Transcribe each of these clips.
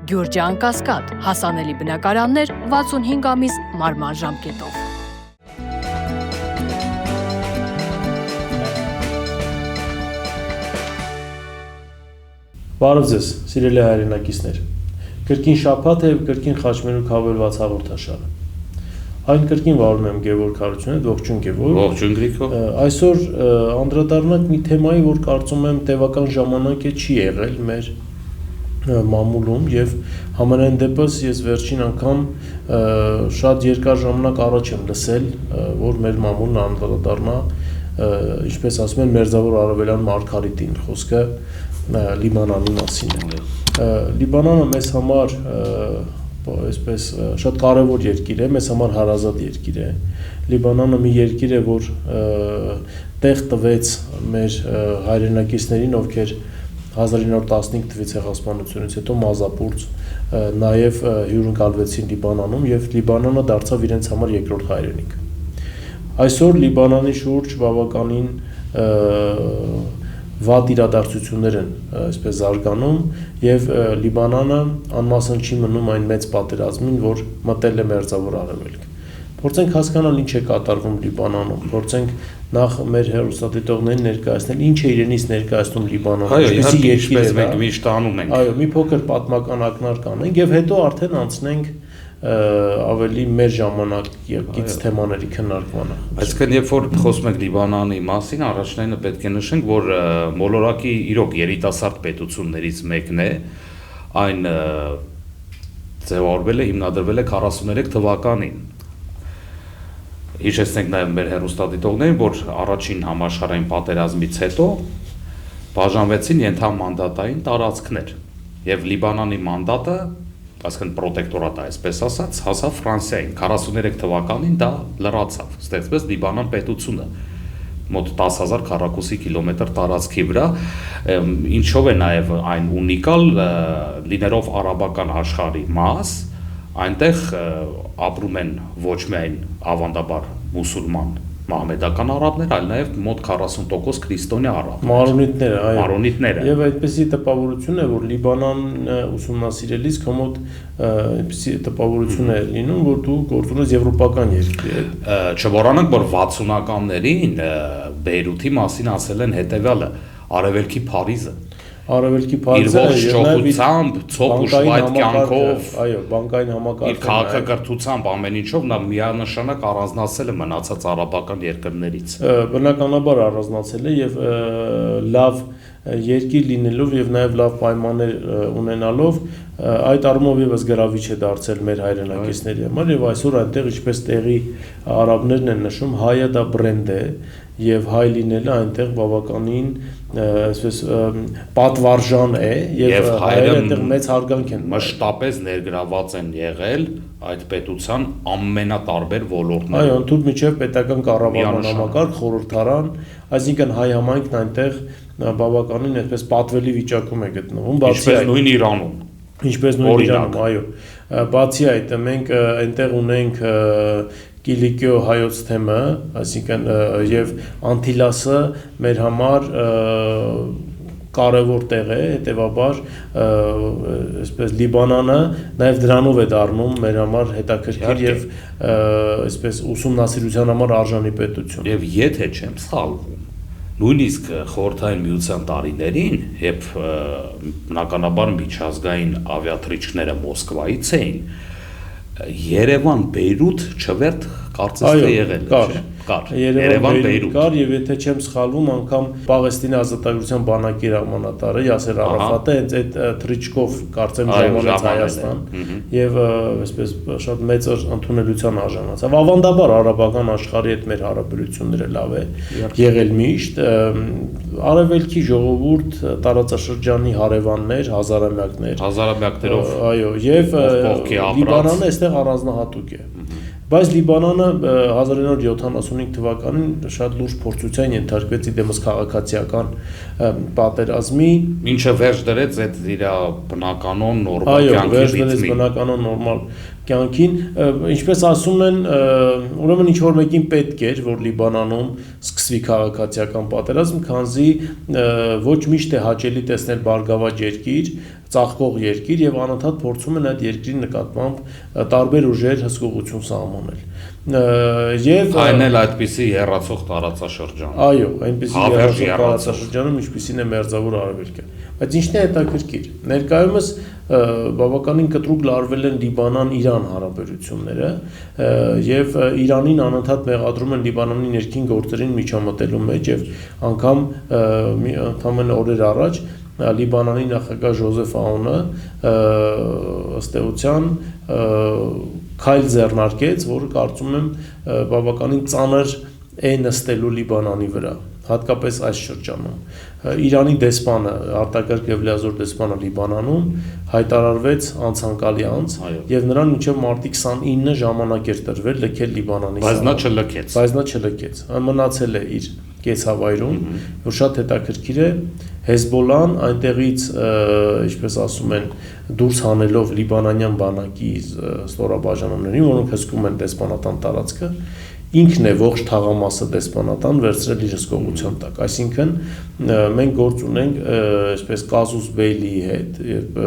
Գյուրջան Կասկադ, հասանելի բնակարաններ 65 ամիս մարման ժամկետով։ Բարև ձեզ, սիրելի հայրենակիցներ, կրկին շաբաթ է և կրկին խաչմերուկ հավելված հաղորդաշարը։ Այն կրկին վարում եմ Գևորգ Հարությունյանը, ողջույն Գևորգ։ Ողջույն Գրիգոր։ Այսօր անդրադառնանք մի թեմայի, որ կարծում եմ տևական ժամանակ է չի եղել մեր մամուլում և համենայն դեպս ես վերջին անգամ շատ երկար ժամանակ առաջ եմ լսել, որ մեր մամուլն անդրադառնա, ինչպես ասում են, Մերձավոր Արևելյան Մարգարիտին, խոսքը Լիբանանի մասին է։ Լիբանանը մեզ համար այսպես շատ կարևոր երկիր է, մեզ համար հարազատ երկիր է։ Լիբանանը մի երկիր է, որ տեղ տվեց մեր հայրենակիցներին, ովքեր 1915 թվականին ցեղասպանությունից հետո մազապուրծ նաև հյուրընկալվեցին Լիբանանում և Լիբանանը դարձավ իրենց համար երկրորդ հայրենիք։ Այսօր Լիբանանի շուրջ բավականին վատ իրադարձություններ են այսպես զարգանում և Լիբանանը անմասն չի մնում այն մեծ պատերազմին, որ մտել է Մերձավոր Արևելք։ Փորձենք հասկանալ ինչ է կատարվում Լիբանանում, փորձենք նախ մեր հեռուստադիտողներին ներկայացնել ինչ է իրենից ներկայացնում Լիբանանը, ինչպեսի երկիր է, մենք միշտ անում ենք։ Այո, մի փոքր պատմական ակնարկ անենք և հետո արդեն անցնենք ավելի մեր ժամանակից թեմաների քննարկմանը։ Այսինքն, երբ որ խոսում ենք Լիբանանի մասին, առաջնայինը պետք է նշենք, որ մոլորակի իրոք երիտասարդ պետություններից մեկն է, այն ձևավորվել է, հիմնադրվել է 43 թվականին։ Հիշեցնենք նաև մեր հեռուստադիտողներին, որ առաջին համաշխարհային պատերազմից հետո բաժանվեցին ենթամանդատային տարածքներ և Լիբանանի մանդատը, այսինքն պրոտեկտորատը, այսպես ասած, հասավ Ֆրանսիային 43 թվականին դա լրացավ, ստեղծվեց Լիբանան պետությունը մոտ 10,000 քառակուսի կիլոմետր տարածքի վրա, ինչով է նաև այն ունիկալ, լինելով արաբական աշխարհի մաս, այնտեղ ապրում են ոչ միայն ավանդաբար մուսուլման մահմեդական արաբներ, այլ նաև մոտ 40% քրիստոնյա արաբներ։ Մարոնիտները։ Եվ այդպիսի տպավորություն է, որ Լիբանանը ուսումնասիրելիս քո մոտ այդպիսի տպավորություն է լինում, որ դու գործում ես եվրոպական երկրի հետ։ Չմոռանանք, որ 60-ականներին Բեյրութի մասին ասել են հետևյալը՝ Արևելքի Փարիզը։ Արևելքի Փարիզը իր ողջությամբ, ցոփ ու շվայտ կյանքով, այո, բանկային համակարգ, իր քաղաքակրթությամբ ամեն ինչով նա միանշանակ առանձնացել է մնացած արաբական երկրներից։ Բնականաբար առանձնացել է եւ լավ երկիր լինելով եւ նաեւ լավ պայմաններ ունենալով այդ առումով եւս գրավիչ է դարձել մեր հայրենակիցների համար եւ այսօր այնտեղ ինչպես տեղի արաբներն են նշում, հայը դա բրենդ է եւ հայ լինելը այնտեղ բավականին այսպես պատվարժան է եւ հայերը այնտեղ մեծ հարգանք են մշտապես ներգրաված են եղել այդ պետության ամենատարբեր ոլորտներում։ Այո, ընդհանուր միջև պետական կառավարման համակարգ, խորհրդարան, այսինքն հայ համայնքն այնտեղ բավականին այսպես պատվելի վիճակում է գտնվում, ինչպես նույն Իրանում։ Ինչպես նույն Իրանում, այո։ Բացի այդ, մենք այնտեղ ունենք Կիլիկիո հայոց թեմը, այսինքն եւ Անտիլասը մեր համար կարևոր տեղ է, հետեւաբար այսպես Լիբանանը նաև դրանով է դառնում մեր համար հետաքրքիր եւ այսպես ուսումնասիրության համար արժանի պետություն։ Եվ եթե չեմ սխալվում, նույնիսկ խորհրդային միության տարիներին, երբ բնականաբար միջազգային ավիաթռիչքները Մոսկվայից էին, Երևան-Բեյրութ չվերթ կարծես թե եղել է, չէ՞։ Կար։ Երևան-Բեյրութ կար եւ եթե չեմ սխալվում, անգամ Պաղեստինի ազատագրության բանակի հրամանատարը Յասեր Արաֆատը հենց այդ թռիչքով կարծեմ ժամանեց Հայաստան եւ այսպես շատ մեծ ընդունելության արժանացավ։ Ավանդաբար արաբական աշխարհի հետ մեր հարաբերությունները լավ է եղել միշտ։ Արևելքի ժողովուրդ, տարածաշրջանի հարևաններ, հազարամյակներով, այո, եւ Լիբանանը այստեղ առանձնահատուկ է։ Բայց Լիբանանը 1975 թվականին շատ լուրջ փորձության ենթարկվեց իդեմս քաղաքացիական պատերազմի, ինչը վերջ դրեց այդ իր բնականոն նորմալ կյանքի ռիթմին։ Այո, վերջ դրեց բնականոն նորմալ կյանքին, ինչպես ասում են, ուրեմն ինչ որ մեկին պետք էր, որ Լիբանանում սկսվի քաղաքացիական պատերազմ, քանզի ոչ միշտ է հաճելի տեսնել բարգավաճ երկիր, ծաղկող երկիր եւ անընդհատ փորձում են այդ երկրի նկատմամբ տարբեր ուժեր հսկողություն սահմանել։ Եվ այն էլ այդպիսի հեռացող տարածաշրջան։ Այո, այնպիսի հեռացող տարածաշրջանում, ինչպիսին է Մերձավոր Արևելքը։ Բայց ինչն է հետաքրքիր։ Ներկայումս բավականին կտրուկ լարվել են Լիբանան-Իրան հարաբերությունները եւ Իրանին անընդհատ մեղադրում են Լիբանանի ներքին գործերին միջամտելու մեջ եւ անգամ ընդամենը օրեր առաջ Լիբանանի նախագահ Ժոզեֆ Աունը ըստ էության քայլ ձեռնարկեց, որը կարծում եմ բավականին ծանր է նստելու Լիբանանի վրա, հատկապես այս շրջանում։ Իրանի դեսպանը, արտակարգ եւ լիազոր դեսպանը Լիբանանում հայտարարվեց անցանկալի անց եւ նրան մինչեւ մարտի 29-ը ժամանակ էր տրվել լքել Լիբանանի բայց նա չլքեց։ Բայց նա չլքեց։ Մնացել է իր կեցավայրում, որ շատ հետաքրքիր է, Հեզբոլան այնտեղից, ինչպես ասում են, դուրս հանելով լիբանանյան բանակի ստորաբաժանումներին, որոնք հսկում են դեսպանատան տարածքը, ինքն է ողջ թաղամասը դեսպանատան վերցրել իր հսկողության տակ։ Այսինքն մենք գործ ունենք այսպես կազուս բեյլիի հետ, եւ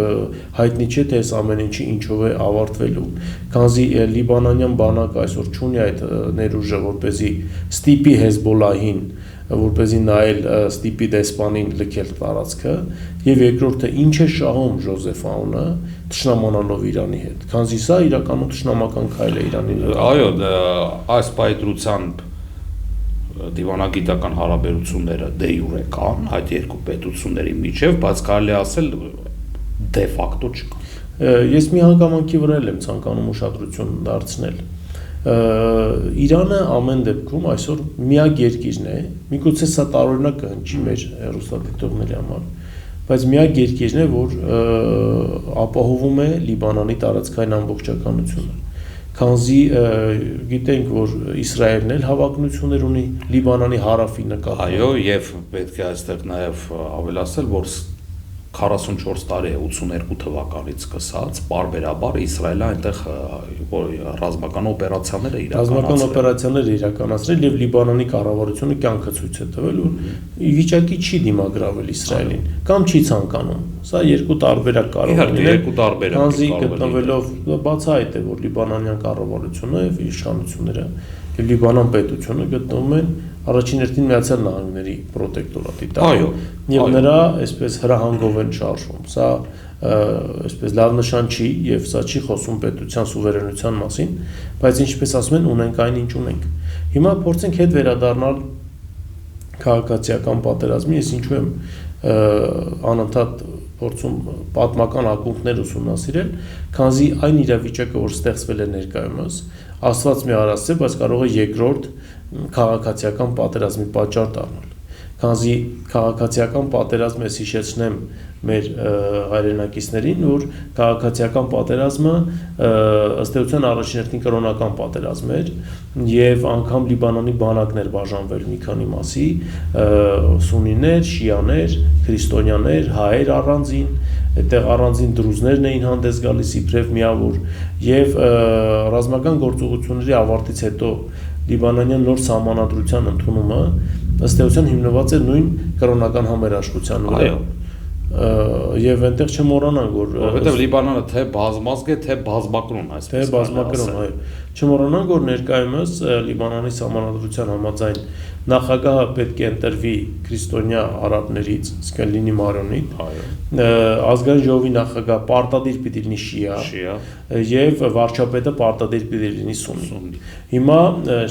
հայտնի չէ թե այս ամեն ինչի ինչով է ավարտվելու։ Քանզի լիբանանյան բանակը այսօր չունի այդ ներուժը, որպեսզի ստիպի Հեզբոլահին որպեսզի նա էլ ստիպի դեսպանին լքել տարածքը, եւ երկրորդը ինչ է շահում Ժոզեֆ Աունը թշնամանալով Իրանի հետ, քանզի սա իրականում թշնամական քայլ է Իրանի նկատմամբ։ Այո, այս պայծրությամբ դիվանագիտական հարաբերությունները դե յուրե կան այդ երկու պետությունների միջև, բայց կարելի ասել դե ֆակտո չկան։ Ես մի հանգամանքի վրա եմ ցանկանում ուշադրություն դարձնել։ Իրանը ամեն դեպքում այսօր միակ երկիրն է, միգուցե սա տարօրինակ կհնչի մեր հեռուստադիտողների համար, բայց միակ երկիրն է, որ ապահովում է Լիբանանի տարածքային ամբողջականությունը։ Քանզի գիտենք, որ Իսրայելն էլ հավակնություններ ունի Լիբանանի հարավի նկատմամբ։ Այո, եւ պետք է այստեղ նաեւ ավելացնել, որ 44 տարի է 82 թվականից սկսած, պարբերաբար Իսրայելը այնտեղ ռազմական օպերացիաներ է իրականացրել։ Ռազմական օպերացիաներ իրականացրել եւ Լիբանանի կառավարությունը կյանքը ցույց է տվել, որ ի վիճակի չի դիմագրավել Իսրայելին կամ չի ցանկանում։ Սա երկու տարբերակ կարող է լինել։ Երկու տարբերակ։ Քանզի գտնվելով բացահայտ է, որ Լիբանանյան կառավարությունը եւ իշխանությունները եւ Լիբանան պետությունը գտնվում են առաջին հերթին Միացյալ Նահանգների պրոտեկտորատի տակ եւ նրա այսպես հրահանգով են շարժվում։ Սա այսպես լավ նշան չի եւ սա չի խոսում պետության սուվերենության մասին, բայց ինչպես ասում են, ունենք այն ինչ ունենք։ Հիմա փորձենք հետ վերադառնալ քաղաքացիական պատերազմի, ես ինչու եմ անընդհատ փորձում պատմական ակունքներ ուսումնասիրել, քանզի այն իրավիճակը, որ ստեղծվել է ներկայումս, Աստված մի արածը, բայց կարող է երկրորդ քաղաքացիական պատերազմի պատճառ դառնալ։ Քանզի քաղաքացիական պատերազմը ես հիշեցնեմ մեր հայրենակիցներին, որ քաղաքացիական պատերազմը ըստ էության առաջին հերթին կրոնական պատերազմ էր եւ անգամ Լիբանանի բանակներ բաժանվել մի քանի մասի, սունիներ, շիաներ, քրիստոնյաներ, հայեր առանձին, այդտեղ առանձին դրուզներն էին հանդես գալիս իբրև միավոր եւ ռազմական գործողությունների ավարտից հետո Լիբանանյան նոր սահմանադրության ընդունումը ըստ էության հիմնված է նույն կրոնական համերաշխության վրա։ Եվ այնտեղ չմոռանանք, որ որովհետև Լիբանանը թե բազմազգ է, թե բազմակրոն, այսպես թե բազմակրոն, այո։ Չմոռանանք, որ ներկայումս Լիբանանի սահմանադրության համաձայն նախագահը պետք է ընտրվի քրիստոնյա արաբներից, իսկն լինի մարոնիտ, ազգային ժողովի նախագահ պարտադիր պիտի լինի շիա, եւ վարչապետը պարտադիր պիտի լինի սուննի։ Հիմա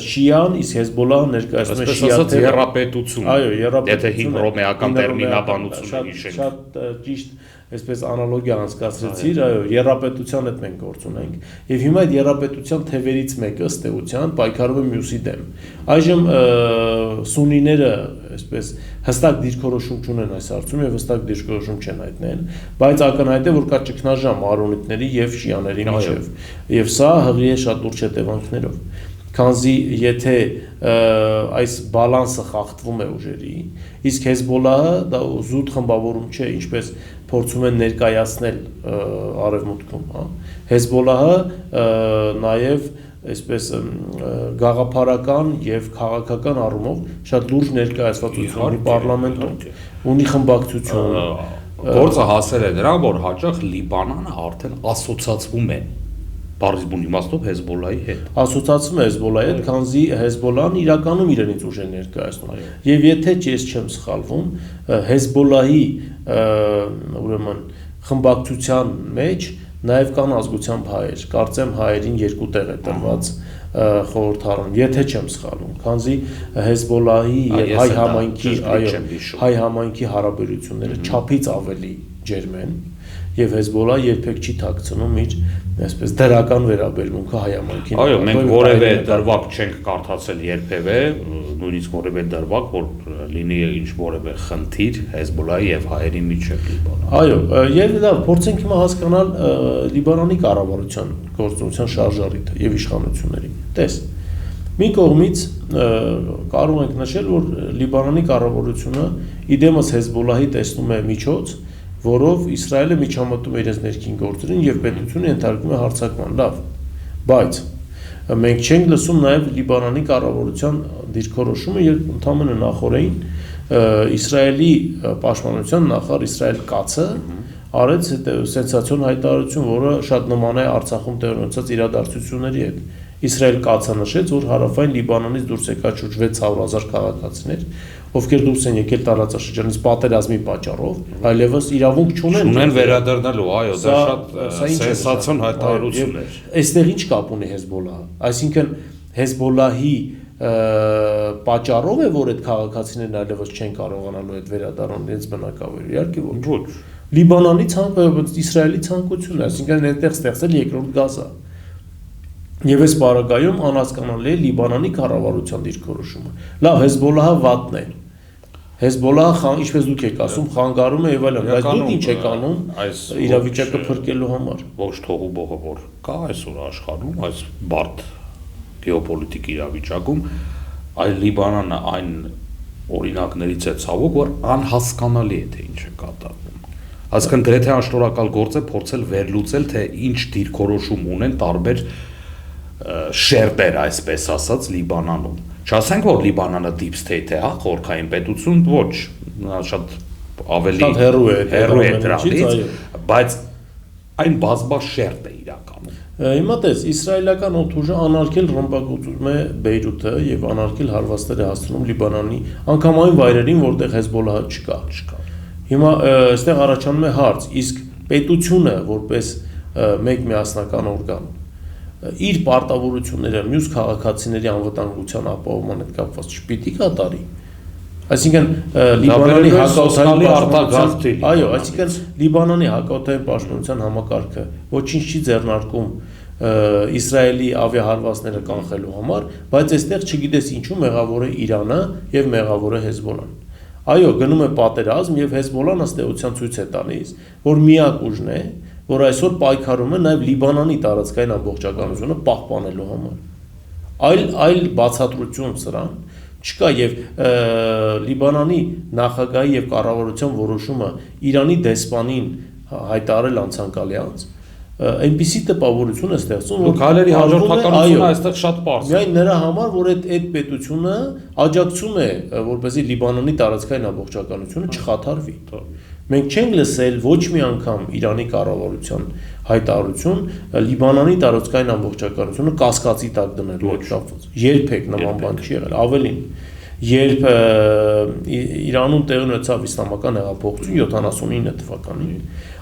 շիան, իսկ Հեզբոլահը ներկայացնում է շիա երապետություն։ Այո, երապետություն։ Եթե հին ռոմեական տերմինաբանությունը հիշենք։ Շատ ճիշտ այսպես անալոգիա անցկացրեցիր, այո, երապետության հետ մենք գործ ունենք։ Եվ հիմա այդ երապետության թևերից մեկը ըստ էության պայքարում է մյուսի դեմ։ Այժմ սունիները այսպես հստակ դիրքորոշում չունեն այս հարցում եւ հստակ դիրքորոշում չեն հայտնել, բայց ակնհայտ է, որ կա ճգնաժամ արոնիտների եւ շիաների միջեւ։ Եվ սա հղի է շատ լուրջ հետևանքներով։ Քանզի եթե այս բալանսը խախտվում է ուժերի, իսկ Հեզբոլահը դա զուտ խմբավորում չէ, ինչպես փորձում են ներկայացնել արևմուտքում, հա։ Հեզբոլահը նաև այսպես գաղափարական եւ քաղաքական առումով շատ լուրջ ներկայացվածություն ունի պարլամենտում, ունի խմբակցություն, Գործը հասել է նրան, որ հաճախ Լիբանանը արդեն ասոցացվում է բարձր բուն իմաստով Հեզբոլայի հետ։ Ասոցացվում է Հեզբոլայի հետ, քանզի Հեզբոլան իրականում իրենից ուժ է ներկայացնում։ Եվ եթե ես չեմ սխալվում, Հեզբոլայի ուրեմն խմբակցության մեջ նաև կան ազգությամբ հայեր, կարծեմ հայերին 2 տեղ է տրված խորհրդարանում, եթե չեմ սխալվում, քանզի Հեզբոլայի եւ հայ համայնքի հարաբերությունները չափից ավելի ջերմ են եւ Հեզբոլան երբեք չի թաքցնում իր այսպես դրական վերաբերմունքը հայ համայնքին։ Այո, մենք որևէ դրվագ չենք կարդացել երբևէ, նույնիսկ որևէ դրվագ, որ լինի ինչ որևէ խնդիր Հեզբոլայի եւ հայերի միջեւ Լիբանանում։ Այո, եւ լավ, փորձենք հիմա հասկանալ Լիբանանի կառավարության գործունեության շարժառիթը եւ իշխանությունների։ Տես, մի կողմից կարող ենք նշել, որ Լիբանանի կառավարությունը իդեմս Հեզբոլայի տեսնում է միջոց, որով Իսրայելը միջամտում է իրենց ներքին գործերին եւ պետությունը ենթարկվում է հարձակման, լավ, բայց մենք չենք լսում նաեւ Լիբանանի կառավարության դիրքորոշումը, երբ ընդհանրապես նախորդին Իսրայելի պաշտպանության նախարար Իսրայել Կացը արեց սենսացիոն հայտարարություն, որը շատ նման է Արցախում տեղի ունեցած իրադարձությունների հետ։ Իսրայել Կացը նշեց, որ հարավային Լիբանանից դուրս եկած շուրջ 600,000 քաղաքացիներ, ովքեր դուրս են եկել տարածաշրջանից պատերազմի պատճառով, այլևս իրավունք չունեն վերադառնալու, այո, դա շատ սենսացիոն հայտարարություն է։ Այստեղ ինչ կապ ունի Հեզբոլահը։ Այսինքն Հեզբոլահի պատճառով է, որ այդ քաղաքացիներն այլևս չեն կարողանալու այդ վերադառնալ իրենց բնակավայր։ Իհարկե ոչ։ Լիբանանի Իսրայելի ցանկությունն է, այսինքն այդտեղ ստեղծել երկրորդ Գազա։ Եվ այս պարագայում անհասկանալի է Լիբանանի կառավարության դիրքորոշումը։ Լավ, Հեզբոլահը վատն է։ Հեզբոլահը, ինչպես դուք եք ասում, խանգարում է եւ այլն, բայց դուք ինչ եք անում այս իրավիճակը փրկելու համար։ Ոչ թողու բողը որ կա այսօր աշխարհում, այս բարդ գեոպոլիտիկ իրավիճակում, այլ Լիբանանը այն օրինակներից է ցավոք, որ անհասկանալի է թե ինչ է կատարվում։ Այսինքն գրեթե անշնորհակալ գործ է փորձել վերլուծել, թե ինչ դիրքորոշում ունեն տարբեր շերտեր, այսպես ասած, Լիբանանում։ Չասենք, որ Լիբանանը deep state է, հա, խորքային պետություն, ոչ, շատ ավելի հեռու է դրանից, բայց այն բազմաշերտ է իրականում։ Հիմա տես, իսրայելական օդուժը անարգել ռմբակոծում է Բեյրութը եւ անարգել հարվածներ է հասցնում Լիբանանի անգամ այն վայրերին, որտեղ Հեզբոլահը չկա։ Հիմա այստեղ առաջանում է հարց, իսկ պետությունը որպես մեկ միասնական օրգան իր պարտավորությունները մյուս քաղաքացիների անվտանգության ապահովման հետ կապված չպիտի կատարի։ Այսինքն Լիբանանի հակաօդային արտագաղթի, այո, այսինքն Լիբանանի հակաօդային պաշտպանության համակարգը ոչինչ չի ձեռնարկում Իսրայելի ավիահարվածները կանխելու համար, բայց այստեղ չգիտես ինչու մեղավոր է Իրանը եւ մեղավոր է Հեզբոլան։ Այո, գնում է պատերազմ եւ Հեզբոլան ըստ էության ցույց է տալիս, որ միակ ուժն է, որ այսօր պայքարում է նաև Լիբանանի տարածքային ամբողջականությունը պահպանելու համար։ Այլ բացատրություն սրան չկա եւ Լիբանանի նախագահի եւ կառավարության որոշումը Իրանի դեսպանին հայտարարել անցանկալի անց այնպիսի տպավորություն է ստեղծում, որ քայլերի հաջորդականությունը այստեղ շատ պարզ է։ Միայն նրա համար, որ այդ պետությունը աջակցում է, որպեսզի Լիբանանի տարածքային ամբողջականությունը չխաթարվի։ Մենք չենք լսել ոչ մի անգամ Իրանի կառավարության հայտարարություն Լիբանանի տարածքային ամբողջականությունը կասկածի տակ դնելու հետ կապված։ Երբեք նման բան չի եղել, ավելին, երբ Իրանում տեղի ունեցավ իսլամական հեղափոխություն 79 թվականին,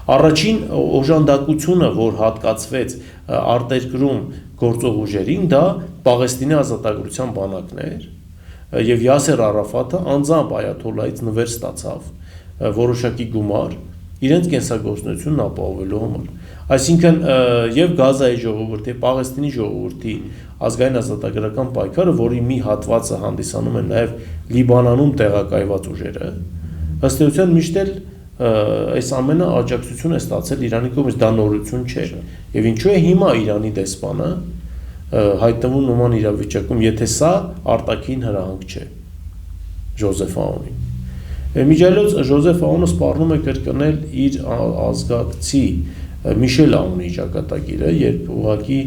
առաջին օժանդակությունը, որ հատկացվեց արտերկրում գործող ուժերին, դա Պաղեստինի ազատագրության բանակն էր, եւ Յասեր Արաֆատը անձամբ այաթոլլահից նվեր ստացավ որոշակի գումար իրենց կենսագործունեությունն ապահովելու համար։ Այսինքն եւ Գազայի ժողովրդի, Պաղեստինի ժողովրդի ազգային ազատագրական պայքարը, որի մի հատվածը հանդիսանում են նաեւ Լիբանանում տեղակայված ուժերը, ըստ էության միշտ էլ այս ամենը աջակցություն է ստացել Իրանի կողմից, դա նորություն չէ։ Եվ ինչու է հիմա Իրանի դեսպանը հայտնվում նման իրավիճակում, եթե սա արտաքին հրահանգ չէ Ժոզեֆ Աունին։ Միջայլոց Ժոզեֆ Աունը սպառնում է կրկնել իր ազգակցի Միշել Աունի ճակատագիրը, երբ ուղղակի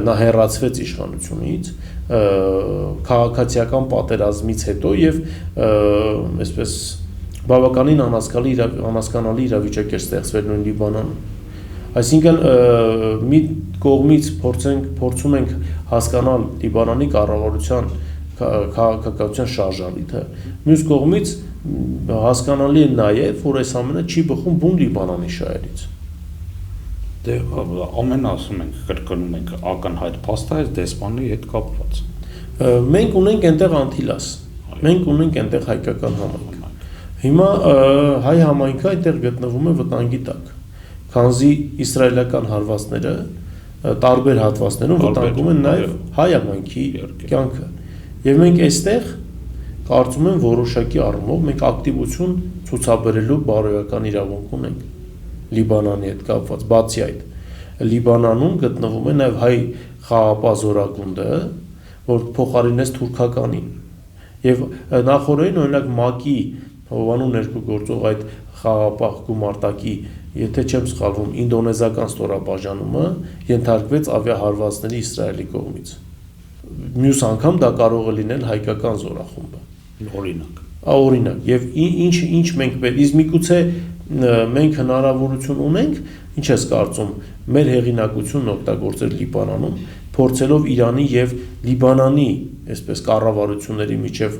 նա հեռացվեց իշխանությունից քաղաքացիական պատերազմից հետո եւ այսպես բավականին անհասկանալի իրավիճակ էր ստեղծվել նույն Լիբանանում։ Այսինքն մի կողմից փորձում ենք հասկանալ Լիբանանի կառավարության քաղաքականության շարժառիթը, մյուս կողմից հասկանալի է նաև, որ այս ամենը չի բխում բուն Լիբանանի շահերից։ Դե ամեն ասում ենք, կրկնում ենք ակնհայտ փաստ է դեսպանի հետ կապված։ Մենք ունենք այնտեղ Անտիլաս, մենք ունենք այնտեղ հայկական համայնք։ Հիմա հայ համայնքը այնտեղ գտնվում է վտանգի տակ, քանզի իսրայելական հարվածները տարբեր հատվածներում վտանգում են նաև հայ համայնքի կյանքը։ Եվ մենք այստեղ կարծում եմ որոշակի առումով մենք ակտիվություն ցուցաբերելու բարոյական իրավունք ունենք Լիբանանի հետ կապված, բացի այդ, Լիբանանում գտնվում է նաև հայ խաղապահ զորակունդը, որ փոխարինեց թուրքականին։ Եվ նախորդին օրինակ ՄԱԿ-ի Հովանու ներքո գործող այդ խաղապահ գումարտակի, եթե չեմ սխալվում, ինդոնեզիական ստորաբաժանումը ենթարկվեց ավիահարվածների Իսրայելի կողմից։ Մյուս անգամ դա կարող է լինել հայկական զորախումբը։ Օրինակ, եւ ինչ մենք պետք իսկ միգուցե մենք հնարավորություն ունենք, ինչ ես կարծում, մեր հեղինակությունն օգտագործել Լիբանանում, փորձելով Իրանի եւ Լիբանանի, այսպես կառավարությունների միջև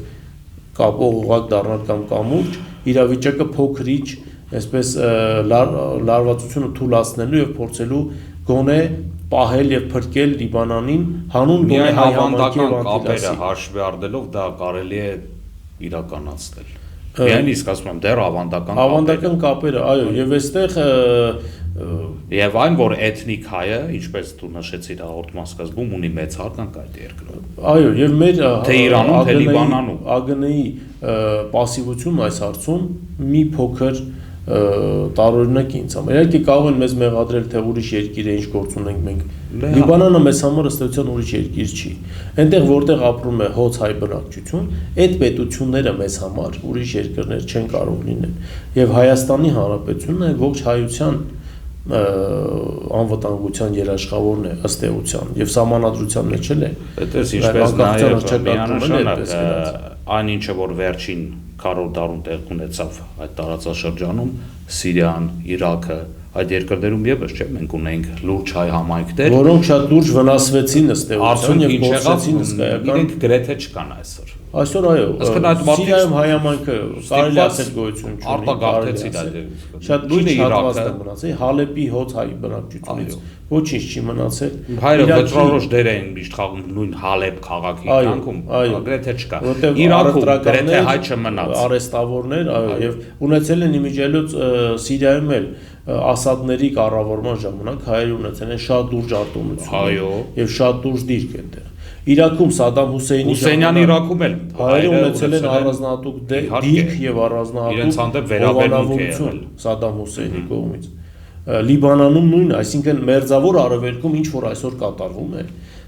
կապող դառնալ կամ կամուրջ, իրավիճակը փոքրիչ, այսպես լարվածությունը թույլատնելու եւ փորձելու գոնե պահել եւ փրկել Լիբանանին հանուն գոնե հայ համայնքի կապերը հաշվի առնելով դա կարելի է իրականացնել։ Միայն իսկ ասում եմ դեռ ավանդական կապերը, այո, եւ այստեղ եւ այն որ էթնիկ հայը, ինչպես դու նշեցիր հաղորդման սկզբում, ունի մեծ հարգանք այդ երկրում։ Այո, եւ մեր թե Իրանում, թե Լիբանանում ԱԳՆ-ի պասիվությունն այս հարցում մի փոքր տարօրինակ ինձ համար։ Իհարկե կարող են մեզ մեղադրել, թե ուրիշ երկիր է, ինչ գործ ունենք մենք։ Լիբանանը մեզ համար ըստ էության ուրիշ երկիր չի։ Այնտեղ որտեղ ապրում է հոց հայ բնակչություն, այդ պետությունները մեզ համար ուրիշ երկրներ չեն կարող լինել։ Եվ Հայաստանի Հանրապետությունն է ողջ հայության անվտանգության երաշխավորն է ըստ էության եւ սահմանադրության մեջ էլ է։ Այդպես ինչպես նաև միանշանակ այն ինչը որ վերջին քառորդ դարում տեղ ունեցավ այդ տարածաշրջանում Սիրիան, Իրաքը, այդ երկրներում եւս չէ մենք ունենք լուրջ հայ համայնքներ, որոնք շատ լուրջ վնասվեցին ըստ էության եւ կորցրեցին հսկայական, իրենք գրեթե չկան այսօր։ Այսօր այո, Սիրիայում հայ համայնքը կարելի ասել գոյություն չունի, արտագաղթեցին այդ շատ լուրջ հատված է մնացել, Հալեպի հոց հայ բնակչությունից ոչինչ չի մնացել։ Հայերը վճռորոշ դեր էին միշտ խաղում նույն Հալեպ քաղաքի կյանքում, գրեթե չկա։ Իրաքում գրեթե հայ չմնաց։ Արեստավորներ, այո, եւ ունեցել են իմիջիայլոց Սիրիայում էլ Ասադների կառավարման ժամանակ հայերը ունեցել են շատ լուրջ արտոնություն եւ շատ լուրջ դիրք այնտեղ։ Իրաքում Սադամ Հուսեյնյանի Իրաքում էլ հայերը ունեցել են առանձնահատուկ դիրք եւ առանձնահատուկ վերաբերմունք է եղել Սադամ Հուսեյնի կողմից։ Լիբանանում նույն, այսինքն մերձավոր արևելքում ինչ որ այսօր կատարվում է,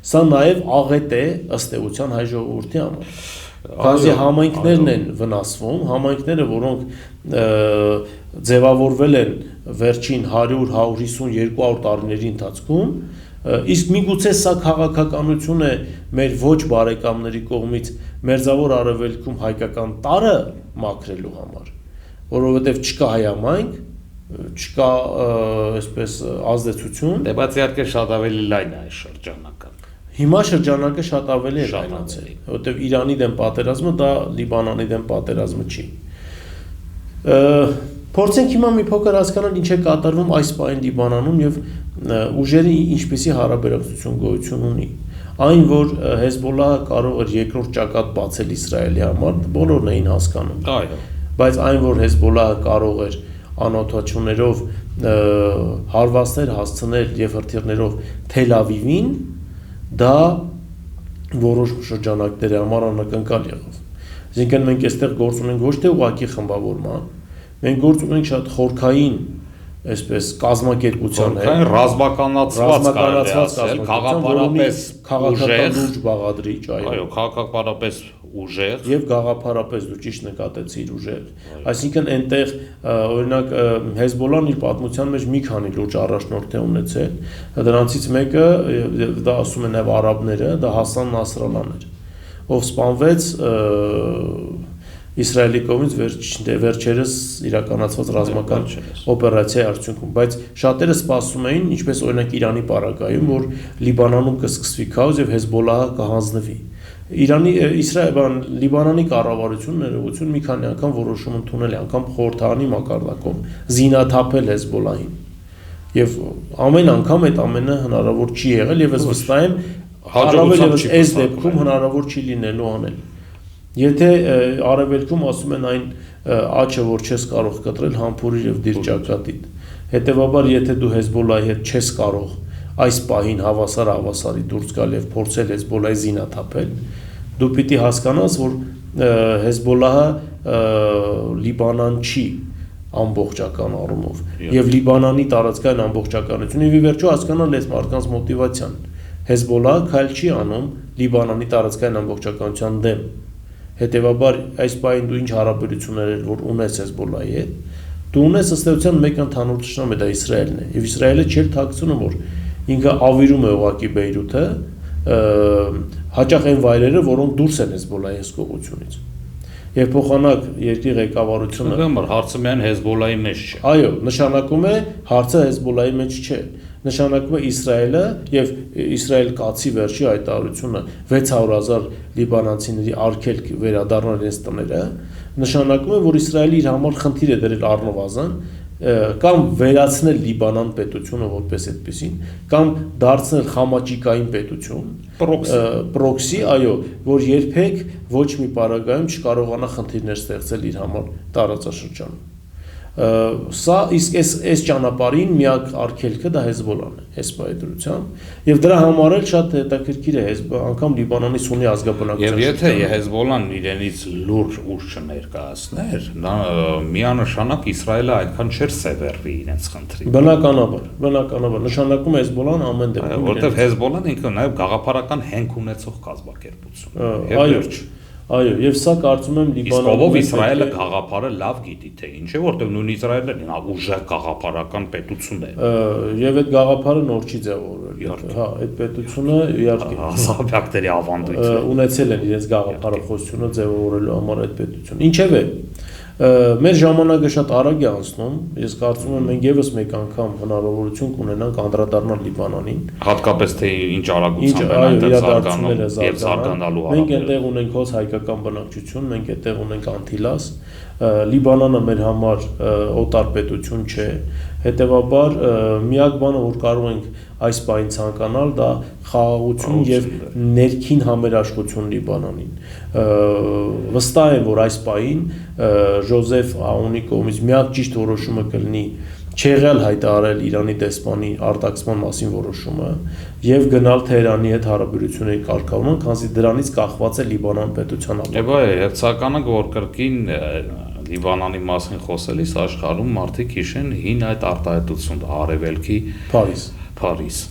սա նաեւ աղետ է ըստ էության հայ ժողովրդի համար։ Քանզի համայնքներն են վնասվում, համայնքները, որոնք ձևավորվել են վերջին 100-150 200 տարիների ընթացքում, իսկ միգուցե սա քաղաքականություն է մեր ոչ բարեկամների կողմից մերձավոր արևելքում հայկական տարը մաքրելու համար, որովհետև չկա հայ համայնք, չկա այսպես ազդեցություն։ Դե բայց իհարկե շատ ավելի լայն է այս շրջանակը։ Հիմա շրջանակը շատ ավելի է լայնացել, որովհետև Իրանի դեմ պատերազմը դա Լիբանանի դեմ պատերազմը չի։ Փորձենք հիմա մի փոքր հասկանալ ինչ է կատարվում այս պահին Լիբանանում եւ ուժերի ինչպիսի հարաբերակցություն գոյություն ունի։ Այն որ Հեզբոլլահը կարող էր երկրորդ ճակատ բացել Իսրայելի համար, բոլորն էին հասկանում։ Այո։ Բայց այն որ Հեզբոլլահը կարող էր անօթաչուներով հարվածներ հասցնել եւ հրթիռներով Թել Ավիվին, դա որոշ շրջանակների համար անակնկալ եղավ։ Այսինքն մենք այստեղ գործ ունենք ոչ թե ուղղակի խմբավորման, մենք գործ ունենք շատ խորքային, այսպես կազմակերպության հետ, ռազմականացված քաղաքապարապես քաղաքական լուրջ բաղադրիչ, այո, քաղաքապարապես ուժեղ եւ գաղափարապես դու ճիշտ նկատեցիր ուժեղ։ Այսինքն այնտեղ օրինակ Հեզբոլլահն իր պատմության մեջ մի քանի լուրջ առաջնորդ է ունեցել, դրանցից մեկը դա ասում են նաեւ արաբները, դա Հասան Նասրալլահն էր, ով սպանվեց Իսրայելի կողմից վերջերս իրականացված ռազմական օպերացիայի արդյունքում, բայց շատերը սպասում էին, ինչպես օրինակ Իրանի պարագայում, որ Լիբանանում կսկսվի քաոս եւ Հեզբոլլահը կհանձնվի։ Լիբանանի կառավարությունն ներողություն մի քանի անգամ որոշում ընդունել է, անգամ խորհրդարանի մակարդակով զինաթափել Հեզբոլլահին։ Եվ ամեն անգամ այդ ամենը հնարավոր չի եղել եւ ես վստահ եմ առավել եւս այս դեպքում հնարավոր չի լինելու անել։ Եթե արևելքում ասում են այն աչը, որ չես կարող կտրել, համբուրիր եւ դիր ճակատիդ։ Հետեւաբար, եթե դու Հեզբոլլահի հետ չես կարող այս պահին հավասարի դուրս գալ եւ փորձել Հեզբոլլահի զինաթափել, դու պիտի հասկանաս, որ Հեզբոլլահը Լիբանան չի ամբողջական առումով եւ Լիբանանի տարածքային ամբողջականությունը եւ ի վերջո հասկանալ այս մարդկանց մոտիվացիան։ Հեզբոլլահը քայլ չի անում Լիբանանի տարածքային ամբողջականության դեմ։ Հետևաբար այս պահին դու ինչ հարաբերություններ ես որ ունես Հեզբոլլահի հետ, դու ունես ըստ էության մեկ ընդհանուր ճշնամ է դա Իսրայելն է։ Եվ Իսրայելը չէր թաքցնում, որ ինքը ավիրում է ուղղակի Բեյրութը, հաճախ այն վայրերը, որոնք դուրս են Հեզբոլլահի հսկողությունից։ Եվ փոխանակ երկրի ղեկավարությունը հարցը միայն Հեզբոլլահի մեջ չէ։ Այո, նշանակում է հարցը Հեզբոլլահի մեջ չէ։ Նշանակում է Իսրայելը եւ Իսրայել կացի վերջի հայտարարությունը 600,000 լիբանանցիների արգելք վերադառնալ իրենց տները, նշանակում է, որ Իսրայելը իր համար խնդիր է դրել առնվազն կամ վերացնել Լիբանան պետությունը որպես այդպեսին, կամ դարձնել խամաճիկային պետություն, պրոքսի, այո, որ երբեք ոչ մի պարագայում չկարողանա խնդիրներ ստեղծել իր համար տարածաշրջանում։ Սա իսկ այս ճանապարհին միակ արգելքը դա Հեզբոլլահն է, հեսպայդրությամբ, եւ դրա համար էլ շատ հետաքրքիր է անգամ Լիբանանի սուննի ազգաբնակչության։ Եվ եթե Հեզբոլլահն իրենից լուրջ ուժ չներկայացներ, նա միանշանակ Իսրայելը այնքան չէր սևեռվի իրենց խնդրին։ Բնականաբար, նշանակում է Հեզբոլլահն ամեն դեպքում, որովհետեւ Հեզբոլլահն ինքը նաեւ գաղափարական հենք ունեցող կազմակերպություն է։ Այո, եւ սա կարծում եմ Լիբանանում իսկ ով Իսրայելը գաղափարը լավ գիտի թե ինչ է, որտեղ նույն Իսրայելը ուժեղ գաղափարական պետություն է։ Եվ այդ գաղափարը նոր չի ձևավորվել։ Հա, այդ պետությունը իհարկե Սահապյակների ավանդույթ է։ Ունեցել են իրենց գաղափարախոսությունը ձևավորելու համար այդ պետությունը։ Ինչևէ, մեր ժամանակը շատ արագ է անցնում, ես կարծում եմ մենք եւս մեկ անգամ հնարավորություն կունենանք անդրադառնալ Լիբանանին, հատկապես թե ինչ արագությամբ են այնտեղ զարգանալու։ Մենք այնտեղ ունենք հոս հայկական բնակչություն, մենք այնտեղ ունենք Անտիլաս, Լիբանանը մեր համար օտար պետություն չէ, հետեւաբար միակ բանը, որ կարող ենք այս պահին ցանկանալ, դա խաղաղություն եւ ներքին համերաշխություն Լիբանանին։ Վստահ եմ, որ այս պահին Ժոզեֆ Աունի կողմից միակ ճիշտ որոշումը կլինի չեղյալ հայտարարել Իրանի դեսպանի արտաքսման մասին որոշումը եւ գնալ Թեհրանի հետ հարաբերությունների կարգավորման, քանզի դրանից կախված է Լիբանան պետության ապագան։ Եվ այո, եւ ցականը որ կրկին Լիբանանի մասին խոսելիս աշխարհում մարդիկ հիշեն հին այդ արտահայտությունը արևելքի Փարիզ։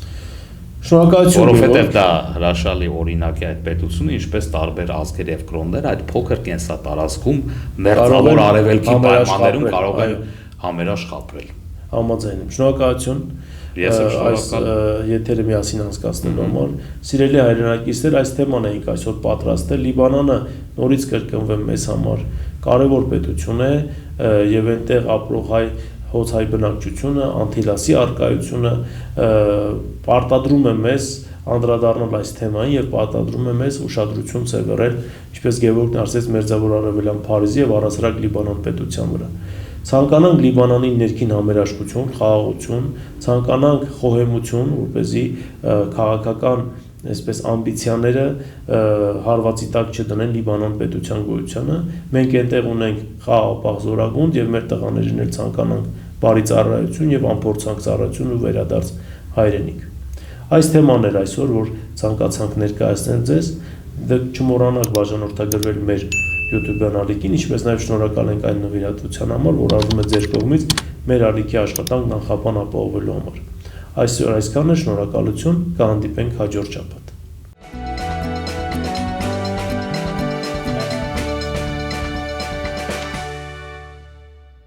Շնորհակալություն։ Որովհետև դա հրաշալի օրինակ է այդ պետությունը, ինչպես տարբեր ազգեր եւ կրոններ այդ փոքր կենսատարածքում մերձավոր արևելքի պայմաններում կարող են համերաշխապրել։ Համաձայն եմ։ Շնորհակալություն։ Ես եմ շնորհակալ եթերը միասին անցկացնելու համար։ Սիրելի հայրենակիցներ, այս թեման էինք այսօր պատրաստել։ Լիբանանը նորից կրկնվեմ մեզ համար կարևոր պետություն է եւ այնտեղ ապրող հոց-հայ բնակչությունը, Անտիլասի առկայությունը պարտադրում է մեզ անդրադառնալ այս թեմային եւ պարտադրում է մեզ ուշադրություն սևեռել, ինչպես Գևորգն ասեց, Մերձավոր Արևելյան Փարիզի եւ առհասարակ Լիբանան պետության վրա։ Ցանկանանք Լիբանանի ներքին համերաշխություն, խաղաղություն, ցանկանանք խոհեմություն, որպեսզի քաղաքական այսպես ամբիցիաները հարվածի տակ չդնեն Լիբանան պետության գոյությանը։ Մենք այնտեղ ունենք խաղաղապահ զորագունդ եւ մեր տղաներին էլ ցանկանանք բարի ծառայություն եւ անփորձանք ծառայություն ու վերադարձ հայրենիք։ Այս թեման էր այսօր, որ ցանկացանք ներկայացնել ձեզ, չմոռանաք բաժանորդագրվել մեր YouTube ալիքին, ինչպես նաև շնորհակալ ենք այն նվիրատվության համար, որ արվում է ձեր կողմից մեր ալիքի աշխատանքն անխափան ապահովելու համար։ Այսօր այսքանն է, շնորհակալություն, կհանդիպենք հաջորդ շաբաթ։